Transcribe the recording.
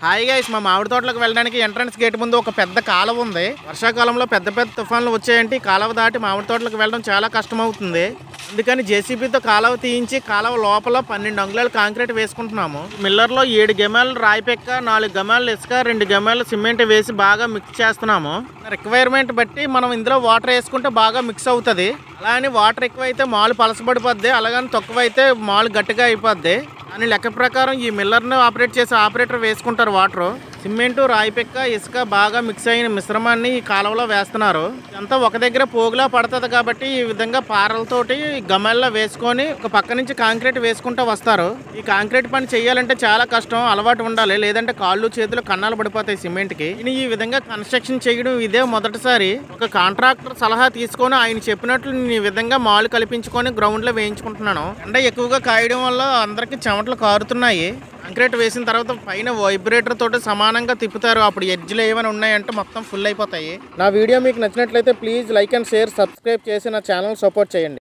Hi guys, మా మామిడి తోటలకు వెళ్ళడానికి ఎంట్రన్స్ గేట్ ముందు ఒక పెద్ద కాలువ ఉంది. వర్షాకాలంలో పెద్ద పెద్ద తుఫాన్లు వచ్చాయంటే ఈ కాలువ దాటి మామిడి తోటలకు వెళ్ళడం చాలా కష్టమవుతుంది. అందుకని జేసీబీతో కాలువ తీయించి కాలువ లోపల 12 అంగుళాల కాంక్రీట్ వేసుకుంటున్నాము. మిల్లర్లో 7 గెమాలు రాయి పెక్క, 4 గెమాలు ఇసుక, 2 గెమాలు సిమెంట్ వేసి బాగా మిక్స్ చేస్తున్నాము. రిక్వైర్మెంట్ బట్టి మనం ఇందులో వాటర్ వేసుకుంటే బాగా మిక్స్ అవుతుంది. అలా అని వాటర్ ఎక్కువైతే మాలు పలసపడిపోద్ది, అలాగని తక్కువ అయితే మాలు గట్టిగా అయిపోద్ది. అని లెక్క ప్రకారం ఈ మిల్లర్ను ఆపరేట్ చేసే ఆపరేటర్ వేసుకుంటారు వాటర్. సిమెంటు, రాయి పెక్క, ఇసుక బాగా మిక్స్ అయిన మిశ్రమాన్ని ఈ కాలువలో వేస్తున్నారు. ఇదంతా ఒక దగ్గర పోగులా పడుతుంది కాబట్టి ఈ విధంగా పారలతోటి గమల్లో వేసుకొని ఒక పక్క నుంచి కాంక్రీట్ వేసుకుంటూ వస్తారు. ఈ కాంక్రీట్ పని చేయాలంటే చాలా కష్టం, అలవాటు ఉండాలి, లేదంటే కాళ్ళు చేతులు కన్నాలు పడిపోతాయి సిమెంట్కి. ఈ విధంగా కన్స్ట్రక్షన్ చేయడం ఇదే మొదటిసారి. ఒక కాంట్రాక్టర్ సలహా తీసుకొని ఆయన చెప్పినట్లు ఈ విధంగా మాలు కల్పించుకొని గ్రౌండ్లో వేయించుకుంటున్నాను. ఎండ ఎక్కువగా కాయడం వల్ల అందరికీ చెమటలు కారుతున్నాయి. కాంక్రీట్ వేసిన తర్వాత పైన వైబ్రేటర్ తోటి సమానంగా తిప్పుతారు. అప్పుడు ఎడ్జ్లు ఏమైనా ఉన్నాయంటే మొత్తం ఫుల్ అయిపోతాయి. నా వీడియో మీకు నచ్చినట్లయితే please like and share, subscribe చేసి నా ఛానల్ సపోర్ట్ చేయండి.